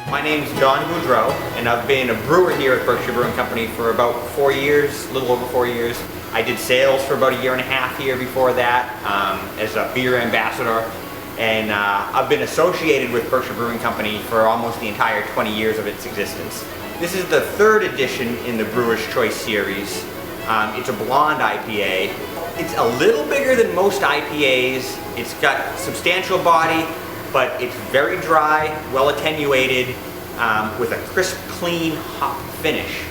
My name's Boudreau, and I've been a brewer here at Berkshire Brewing Company for about 4 years, a little over 4 years. I did sales for about 1.5 years here before that as a beer ambassador, and I've been associated with Berkshire Brewing Company for almost the entire 20 years of its existence. This is the 3rd edition in the Brewer's Choice series. It's a blonde IPA. It's a little bigger than most IPAs. It's got substantial body, but it's very dry, well attenuated, with a crisp, clean hop finish.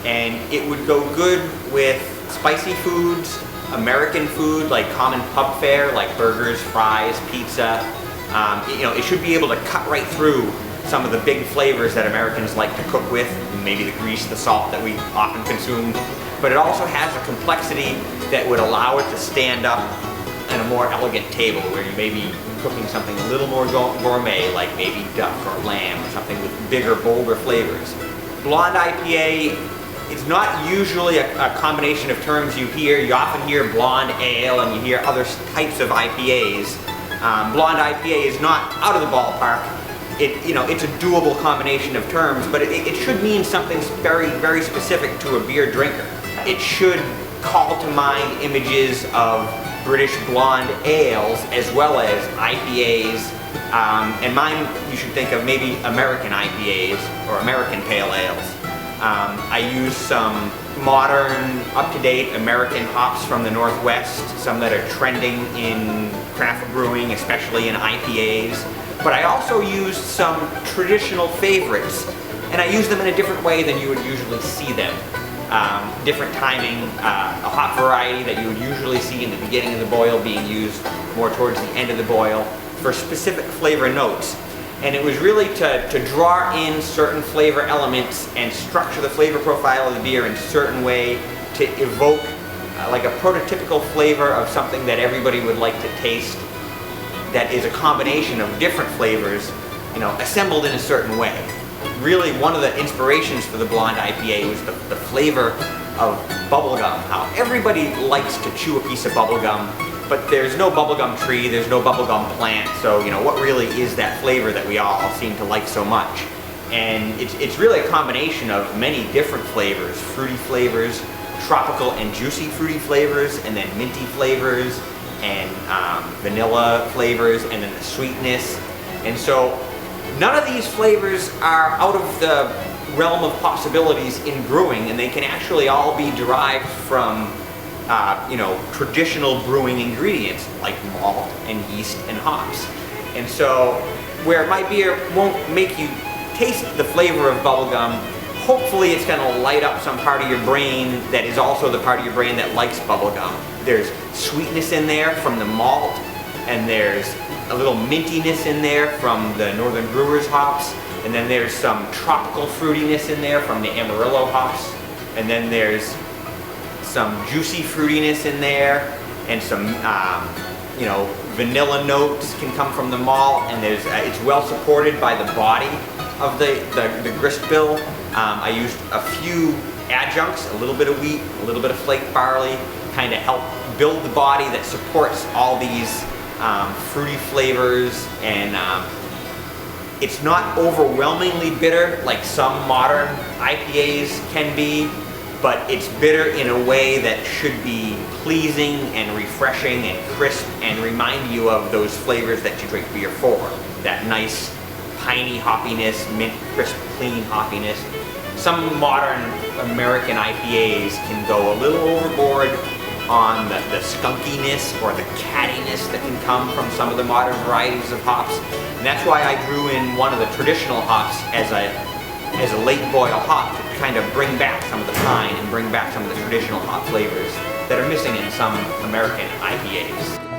And it would go good with spicy foods, American food like common pub fare, like burgers, fries, pizza. It should be able to cut right through some of the big flavors that Americans like to cook with, maybe the grease, the salt that we often consume. But it also has a complexity that would allow it to stand up at a more elegant table where you may be cooking something a little more gourmet, like maybe duck or lamb or something with bigger, bolder flavors. Blonde IPA is not usually a combination of terms you hear. You often hear blonde ale and you hear other types of IPAs. Blonde IPA is not out of the ballpark. It's a doable combination of terms, but it should mean something very, very specific to a beer drinker. It should call to mind images of British blonde ales as well as IPAs, and mine you should think of maybe American IPAs or American pale ales. I use some modern, up-to-date American hops from the Northwest, some that are trending in craft brewing, especially in IPAs. But I also use some traditional favorites, and I use them in a different way than you would usually see them. Different timing, a hop variety that you would usually see in the beginning of the boil being used more towards the end of the boil for specific flavor notes. And it was really to draw in certain flavor elements and structure the flavor profile of the beer in a certain way to evoke like a prototypical flavor of something that everybody would like to taste, that is a combination of different flavors, assembled in a certain way. Really, one of the inspirations for the blonde IPA was the flavor of bubblegum. How everybody likes to chew a piece of bubblegum, but there's no bubblegum tree, there's no bubblegum plant, so what really is that flavor that we all seem to like so much? And it's really a combination of many different flavors, fruity flavors, tropical and juicy fruity flavors, and then minty flavors, and vanilla flavors, and then the sweetness. And so none of these flavors are out of the realm of possibilities in brewing, and they can actually all be derived from traditional brewing ingredients like malt and yeast and hops. And so where my beer won't make you taste the flavor of bubblegum, hopefully it's going to light up some part of your brain that is also the part of your brain that likes bubblegum. There's sweetness in there from the malt, and there's a little mintiness in there from the Northern Brewers hops, and then there's some tropical fruitiness in there from the Amarillo hops, and then there's some juicy fruitiness in there, and some vanilla notes can come from the malt, and it's well supported by the body of the grist bill. I used a few adjuncts, a little bit of wheat, a little bit of flaked barley, kind of help build the body that supports all these fruity flavors, and it's not overwhelmingly bitter like some modern IPAs can be, but it's bitter in a way that should be pleasing and refreshing and crisp and remind you of those flavors that you drink beer for. That nice piney hoppiness, mint, crisp, clean hoppiness. Some modern American IPAs can go a little overboard on the skunkiness or the cattiness that can come from some of the modern varieties of hops. And that's why I drew in one of the traditional hops as a late boil hop to kind of bring back some of the pine and bring back some of the traditional hop flavors that are missing in some American IPAs.